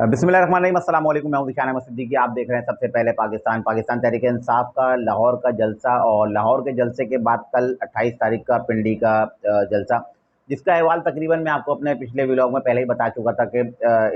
बिस्मिल्लाहिर्रहमानिर्रहीम, अस्सलाम वालेकुम। मैं हूं दिशान अहमद सिद्दीकी। आप देख रहे हैं सबसे पहले पाकिस्तान तहरीक-ए-इंसाफ का लाहौर का जलसा। और लाहौर के जलसे के बाद कल 28 तारीख का पिंडी का जलसा, जिसका अहवाल तकरीबन मैं आपको अपने पिछले व्लॉग में पहले ही बता चुका था कि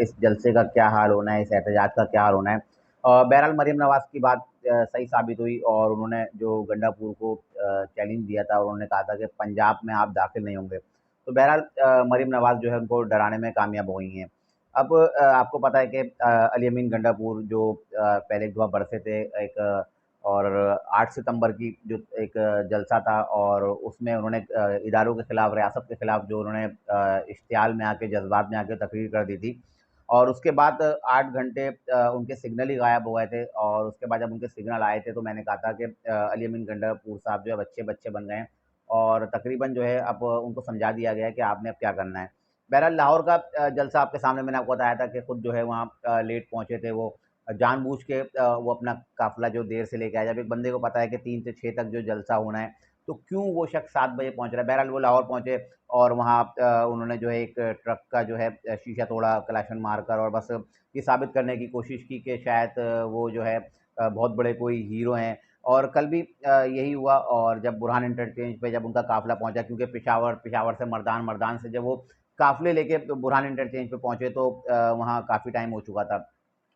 इस जलसे का क्या हाल होना है, इस एहतजाज का क्या हाल होना है। बहरहाल मरीम नवाज़ की बात सही साबित हुई और उन्होंने जो गंडापुर को चैलेंज दिया था और उन्होंने कहा था कि पंजाब में आप दाखिल नहीं होंगे। तो बहरहाल मरीम नवाज़ जो है उनको डराने में कामयाब हो गई हैं। अब आपको पता है कि अली अमीन गंडापुर जो पहले एक दफ़ा बरसे थे एक और 8 सितंबर की जो एक जलसा था और उसमें उन्होंने इदारों के खिलाफ, रियासत के खिलाफ जो उन्होंने इश्तियाल में आके, जज्बात में आके तकरीर कर दी थी। और उसके बाद 8 घंटे उनके सिग्नल ही गायब हो गए थे और उसके बाद जब उनके सिग्नल आए थे तो मैंने कहा था कि अली अमीन गंडापुर साहब जो है बच्चे-बच्चे बन गए हैं और तकरीबन जो है अब उनको समझा दिया गया है कि आपने अब क्या करना है। बहरहाल लाहौर का जलसा आपके सामने मैंने आपको बताया था कि खुद जो है वहाँ लेट पहुँचे थे वो जानबूझ के वो अपना काफ़िला जो देर से लेके आया। जब एक बंदे को पता है कि 3 से 6 तक जो जलसा होना है, तो क्यों वो शख्स 7 बजे पहुँच रहा है। बहरहाल वो लाहौर पहुँचे और वहाँ उन्होंने जो है एक ट्रक का जो है शीशा तोड़ा कलाशन मारकर और बस ये साबित करने की कोशिश की कि शायद वो जो है बहुत बड़े कोई हीरो हैं। और कल भी यही हुआ और जब बुरहान इंटरचेंज पे जब उनका काफ़िला पहुँचा, क्योंकि पेशावर से मर्दान, मर्दान से जब वो काफ़िले लेके तो बुरहान इंटरचेंज पे पहुँचे तो वहाँ काफ़ी टाइम हो चुका था।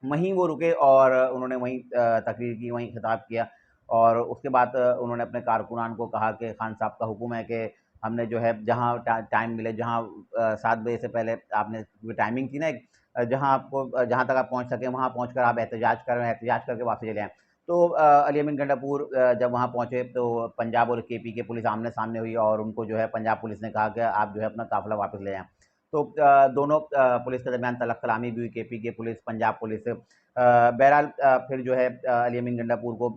वहीं वो रुके और उन्होंने वहीं तकरीर की, वहीं खिताब किया और उसके बाद उन्होंने अपने कारकुनान को कहा कि खान साहब का हुक्म है कि हमने जो है जहाँ टाइम मिले, जहाँ 7 बजे से पहले आपने टाइमिंग थी ना एक, जहाँ आपको जहाँ तक आप पहुँच सकें वहाँ पहुँचकर आप एहतजाज करें, एहतजाज करके वापस चले आएँ। तो अली अमीन गंडापुर जब वहाँ पहुँचे तो पंजाब और केपी के पुलिस आमने-सामने हुई और उनको जो है पंजाब पुलिस ने कहा कि आप जो है अपना काफ़िला वापस ले जाएँ। तो दोनों पुलिस के दरमियान तलख़ कलामी भी हुई, केपी की पुलिस, पंजाब पुलिस। बहरहाल फिर जो है अली अमीन गंडापुर को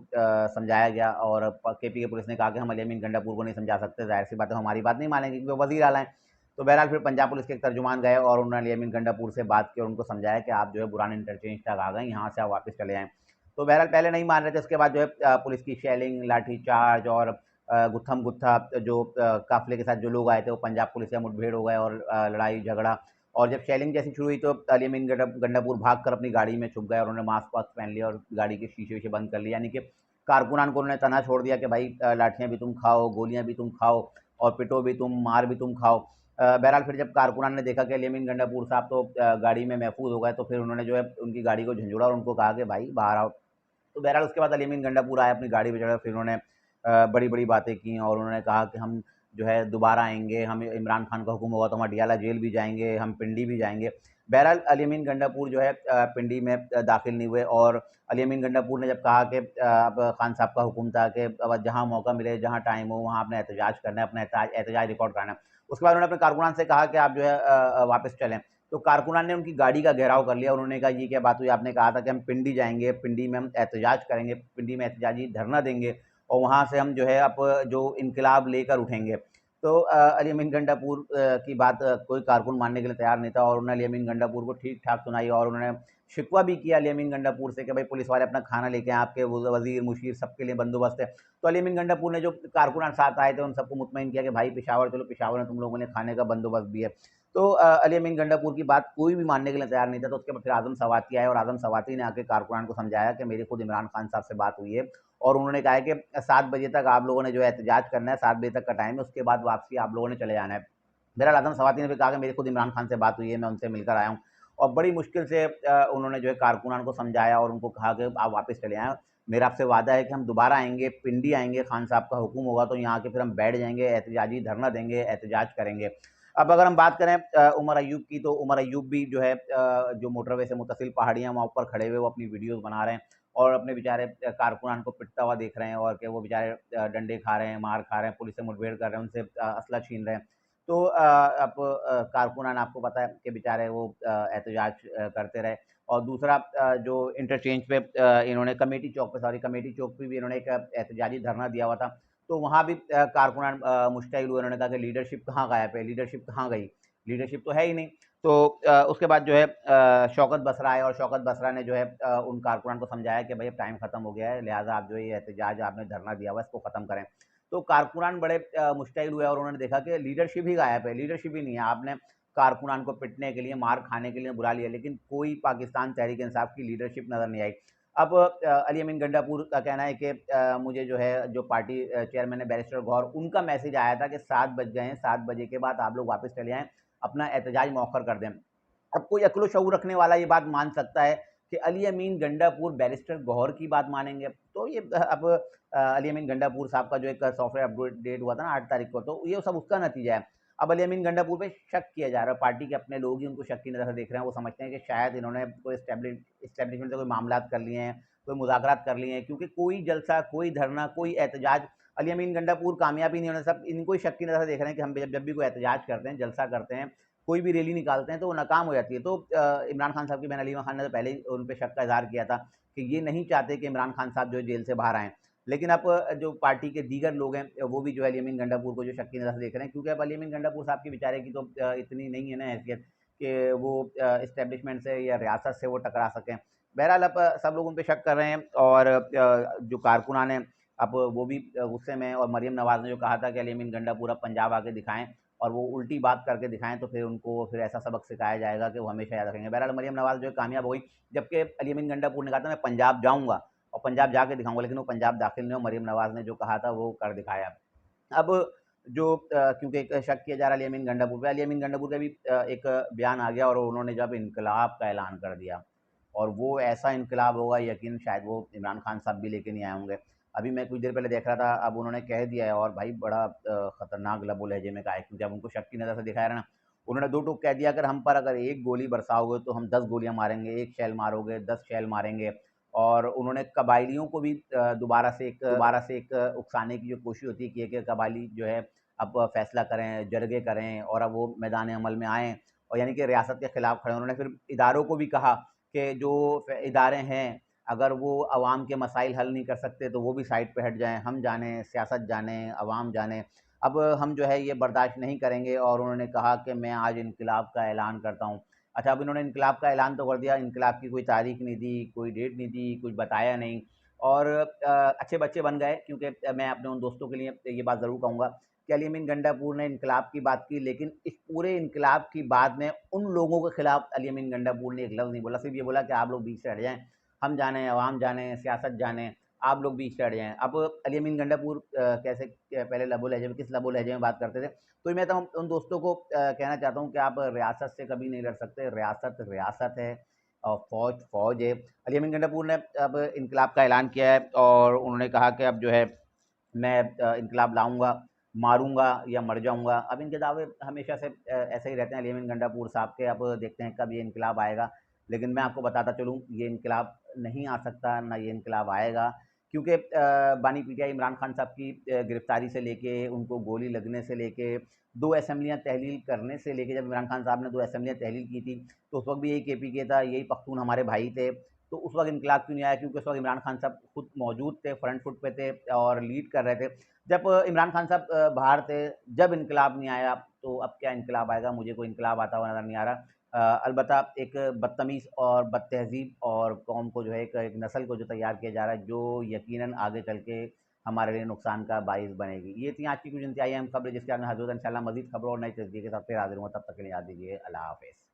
समझाया गया और केपी की पुलिस ने कहा कि हम अली अमीन गंडापुर को नहीं समझा सकते, ज़ाहिर-सी बात है हमारी बात नहीं मानेंगे क्योंकि वो वज़ीर आला हैं। तो बहरहाल फिर पंजाब पुलिस के एक तर्जुमान गए और उन्होंने अली अमीन गंडापुर से बात की और उनको समझाया कि आप जो है बुरहान इंटरचेंज तक आ गए, यहाँ से आप वापस चले आएँ। तो बहरहाल पहले नहीं मान रहे थे, उसके बाद जो है पुलिस की शेलिंग, लाठीचार्ज और गुत्थम-गुत्था जो काफ़िले के साथ जो लोग आए थे वो पंजाब पुलिस से मुठभेड़ हो गए और लड़ाई झगड़ा। और जब शेलिंग जैसी शुरू हुई तो अली अमीन गंडापुर भागकर अपनी गाड़ी में छुप गए और उन्होंने मास्क-वास्क पहन लिया और गाड़ी के शीशे-वीशे बंद कर लिए। यानी कि कारकुनान को उन्होंने तना छोड़ दिया कि भाई लाठियाँ भी तुम खाओ, गोलियाँ भी तुम खाओ और पिटो भी तुम, मार भी तुम खाओ। बहरहाल फिर जब कारकुनान ने देखा कि अली अमीन गंडापुर साहब तो गाड़ी में महफूज़ हो गए तो फिर उन्होंने जो है उनकी गाड़ी को झंझोड़ा और उनको कहा कि भाई बाहर आओ। तो बहरहाल उसके बाद अली अमीन गंडापुर आए, अपनी गाड़ी पे चढ़े, फिर उन्होंने बड़ी-बड़ी बातें की और उन्होंने कहा कि हम जो है दोबारा आएँगे, हम इमरान खान का हुक्म होगा तो हम अडियाला जेल भी जाएँगे, हम पिंडी भी जाएँगे। बहरहाल अली अमीन गंडापुर जो है पिंडी में दाखिल नहीं हुए और अली अमीन गंडापुर ने जब कहा कि अब खान साहब का हुक्म था कि अब जहाँ मौका मिले, जहाँ टाइम हो, वहाँ आपने एहतजाज करना है, अपना एहतजाज रिकॉर्ड कराना है। उसके बाद उन्होंने अपने कारकुनान से कहा कि आप जो है वापस चलें। तो कारकुनान ने उनकी गाड़ी का घेराव कर लिया। उन्होंने कहा, "ये क्या बात हुई? आपने कहा था कि हम पिंडी जाएँगे, पिंडी में हम एहतजाज करेंगे, पिंडी में एहतजाजी धरना देंगे और वहाँ से हम जो है जो इनकलाब लेकर उठेंगे।" तो अली अमीन गंडापुर की बात कोई कारकुन मानने के लिए तैयार नहीं था और उन्होंने अली अमीन गंडापुर को ठीक-ठाक सुनाई और उन्होंने शिकवा भी किया अली अमीन गंडापुर से कि भाई पुलिस वाले अपना खाना लेके आएँ, आपके वो वज़ीर, मुशीर सबके लिए बंदोबस्त है। तो अली अमीन गंडापुर ने जो कारकुनान साथ आए थे, उन सबको मुतमईन किया कि भाई पेशावर चलो, पेशावर में तुम लोगों ने खाने का बंदोबस्त भी है। तो अली अमीन गंडापुर की बात कोई भी मानने के लिए तैयार नहीं था। तो उसके बाद फिर आज़म सवाती आए और आज़म सवाती ने आके कारकुनान को समझाया कि मेरी खुद इमरान खान साहब से बात हुई है और उन्होंने कहा है कि 7 बजे तक आप लोगों ने जो है एहतजाज करना है, 7 बजे तक का टाइम है, उसके बाद वापसी आप लोगों ने चले जाना है। बहरहाल आज़म सवाती ने भी कहा कि मेरी खुद इमरान खान से बात हुई है, मैं उनसे मिलकर आया हूँ और बड़ी मुश्किल से उन्होंने जो है कारकुनान को समझाया और उनको कहा कि आप वापस चले आएँ। मेरा आपसे वादा है कि हम दोबारा आएँगे, पिंडी आएँगे, खान साहब का हुक्म होगा तो यहाँ आके फिर हम बैठ जाएँगे, एहतजाजी धरना देंगे, एहतजाज करेंगे। अब अगर हम बात करें उमर अय्यूब की, तो उमर अय्यूब भी जो है जो मोटरवे से मुत्तसिल पहाड़ियाँ वहाँ ऊपर खड़े हुए वो अपनी वीडियोज़ बना रहे हैं और अपने बेचारे कारकुनान को पिटता हुआ देख रहे हैं और कि वो बेचारे डंडे खा रहे हैं, मार खा रहे हैं, पुलिस से मुठभेड़ कर रहे हैं, उनसे असला छीन रहे हैं। तो अब कारकुनान आपको पता है कि बेचारे वो एहतजाज करते रहे और दूसरा जो इंटरचेंज पे इन्होंने कमेटी चौक पे भी इन्होंने एक एहतजाजी धरना दिया हुआ था। तो वहाँ भी कारकुनान मुश्तइल हुए, उन्होंने कहा कि लीडरशिप कहाँ गायब है, लीडरशिप कहाँ गई? लीडरशिप तो है ही नहीं। तो उसके बाद जो है शौकत बसरा आए और शौकत बसरा ने जो है उन कारकुनान को समझाया कि भई अब टाइम खत्म हो गया है, लिहाज़ा आप जो ये एहतजाज आपने धरना दिया हुआ है, इसको खत्म करें। तो कारकुनान बड़े मुश्तइल हुए और उन्होंने देखा कि लीडरशिप ही गायब है, लीडरशिप ही नहीं है। आपने कारकुनान को पिटने के लिए, मार खाने के लिए बुला लिया, लेकिन कोई पाकिस्तान तहरीक इंसाफ की लीडरशिप नज़र नहीं आई। अब अली अमीन गंडापुर का कहना है कि मुझे जो है जो पार्टी चेयरमैन है बैरिस्टर गौहर, उनका मैसेज आया था कि 7 बज गए हैं, 7 बजे के बाद आप लोग वापस चले आएँ, अपना एहतजाज मौखर कर दें। अब कोई अक्ल शऊर रखने वाला ये बात मान सकता है कि अली अमीन गंडापुर बैरिस्टर गौहर की बात मानेंगे। तो ये अब अली अमीन गंडापुर साहब का जो एक सॉफ्टवेयर अपडेट हुआ था ना 8 तारीख को, तो ये सब उसका नतीजा है। अब अली अमीन गंडापुर पे शक किया जा रहा है, पार्टी के अपने लोग ही उनको शक की नज़र से देख रहे हैं। वो समझते हैं कि शायद इन्होंने कोई एस्टेब्लिशमेंट से कोई मामलात कर लिए हैं, कोई मुज़ाकरात कर लिए हैं, क्योंकि कोई जलसा, कोई धरना, कोई एहतजाज अली अमीन गंडापुर कामयाब ही नहीं होने, सब इनको ही शक की नज़र से देख रहे हैं कि हम जब भी कोई एहतजाज करते हैं, जलसा करते हैं, कोई भी रैली निकालते हैं तो वो नाकाम हो जाती है। तो इमरान खान साहब की बहन हलीमा खान ने तो पहले ही उन पे शक का इज़हार किया था कि ये नहीं चाहते कि इमरान खान साहब जो है जेल से बाहर आएँ। लेकिन अब जो पार्टी के दीगर लोग हैं वो भी जो है अली अमीन गंडापुर को जो शक की नज़र से देख रहे हैं, क्योंकि अब अली अमीन गंडापुर साहब की बेचारे की तो इतनी नहीं है ना हैसियत कि वो एस्टेब्लिशमेंट से या रियासत से वो टकरा सकें। बहरहाल अब सब लोग उन पे शक कर रहे हैं और जो कारकुनान हैं अब वो भी गुस्से में हैं और मरीम नवाज़ ने जो कहा था कि अली अमीन गंडापुर अब पंजाब आके दिखाएँ और वो उल्टी बात करके दिखाएँ तो फिर उनको फिर ऐसा सबक सिखाया जाएगा कि वो हमेशा याद रखेंगे। बहरहाल मरीम नवाज़ जो है कामयाब हो गई, जबकि अली अमीन गंडापुर ने कहा था मैं पंजाब जाऊँगा और पंजाब जाके दिखाऊँगा, लेकिन वो पंजाब दाखिल नहीं हुआ। मरीम नवाज़ ने जो कहा था वो कर दिखाया। अब जो क्योंकि एक शक किया जा रहा है अली अमीन गंडापुर पे, अली अमीन गंडापुर का भी एक बयान आ गया और उन्होंने जब इनकलाब का ऐलान कर दिया और वो ऐसा इनकलाब होगा यकीन शायद वो इमरान खान साहब भी लेके नहीं आए होंगे। अभी मैं कुछ देर पहले देख रहा था, अब उन्होंने कह दिया है और भाई बड़ा खतरनाक लबो लहजे में कहा है, क्योंकि अब उनको शक की नज़र से दिखाया रहा ना, उन्होंने दो टूक कह दिया, अगर हम पर अगर एक गोली बरसाओगे तो हम 10 गोलियां मारेंगे, एक शैल मारोगे 10 शैल मारेंगे। और उन्होंने कबायलियों को भी दोबारा से एक उकसाने की जो कोशिश होती है कि कबायली जो है अब फैसला करें, जरगे करें और अब वो मैदान अमल में आएँ और यानी कि रियासत के खिलाफ खड़े। उन्होंने फिर इदारों को भी कहा कि जो इदारे हैं, अगर वो अवाम के मसाइल हल नहीं कर सकते तो वो भी साइड पे हट जाएँ, हम जानें, सियासत जानें, अवाम जाने। अब हम जो है ये बर्दाश्त नहीं करेंगे और उन्होंने कहा कि मैं आज इनकलाब का ऐलान करता हूँ। अच्छा, अब इन्होंने इनकलाब का ऐलान तो कर दिया, इनकलाब की कोई तारीख नहीं दी, कोई डेट नहीं दी, कुछ बताया नहीं और अच्छे बच्चे बन गए, क्योंकि मैं अपने उन दोस्तों के लिए ये बात ज़रूर कहूँगा कि अली अमीन गंडापुर ने इनकलाब की बात की, लेकिन इस पूरे इनकलाब की बात में उन लोगों के खिलाफ अली अमीन गंडापुर ने एक लफ्ज़ नहीं बोला, सिर्फ़ ये बोला कि आप लोग बीच से हट जाएँ, हम जानें, अवाम जानें, सियासत जानें, आप लोग बीच से हट जाएँ। अब अली अमीन गंडापुर कैसे पहले लबो लहजे में, किस लबो लहजे में बात करते थे, तो मैं तो उन दोस्तों को कहना चाहता हूँ कि आप रियासत से कभी नहीं लड़ सकते, रियासत रियासत है और फ़ौज फ़ौज है। अली अमीन गंडापुर ने अब इनकलाब का ऐलान किया है और उन्होंने कहा कि अब जो है मैं इनकलाब लाऊँगा, मारूँगा या मर जाऊँगा। अब इनके दावे हमेशा से ऐसे ही रहते हैं अली अमीन गंडापुर साहब के, अब देखते हैं कब ये इनकलाब आएगा। लेकिन मैं आपको बताता चलूँ, ये इनकलाब नहीं आ सकता, ना ये इनकलाब आएगा, क्योंकि बानी पीटीआई इमरान खान साहब की गिरफ़्तारी से लेके, उनको गोली लगने से लेके, 2 असेंबलियाँ तहलील करने से लेके, जब इमरान खान साहब ने 2 असेंबलियाँ तहलील की थी, तो उस वक़्त भी यही केपीके था, यही पख्तून हमारे भाई थे। तो उस वक़्त इनकलाब क्यों नहीं आया? क्योंकि उस वक़्त इमरान खान साहब खुद मौजूद थे, फ्रंट फुट पे थे और लीड कर रहे थे। जब इमरान खान साहब बाहर थे, जब इनकलाब नहीं आया, तो अब क्या इनकलाब आएगा? मुझे कोई इनकलाब आता हुआ नज़र नहीं आ रहा। अलबत्ता एक बदतमीज़ और बदतहज़ीब और कौम को जो है एक नस्ल को जो तैयार किया जा रहा है, जो यकीनन आगे चल के हमारे लिए नुकसान का बाइस बनेगी। ये थी आज की कुछ इंतहाई अहम खबरें, जिसके बाद में हज़रत इंशाअल्लाह मज़ीद खबरों और नई तस्दीर के साथ फिर हाज़िर हूँगा। तब तक के लिए याद दीजिए, अल्लाह हाफ़िज़।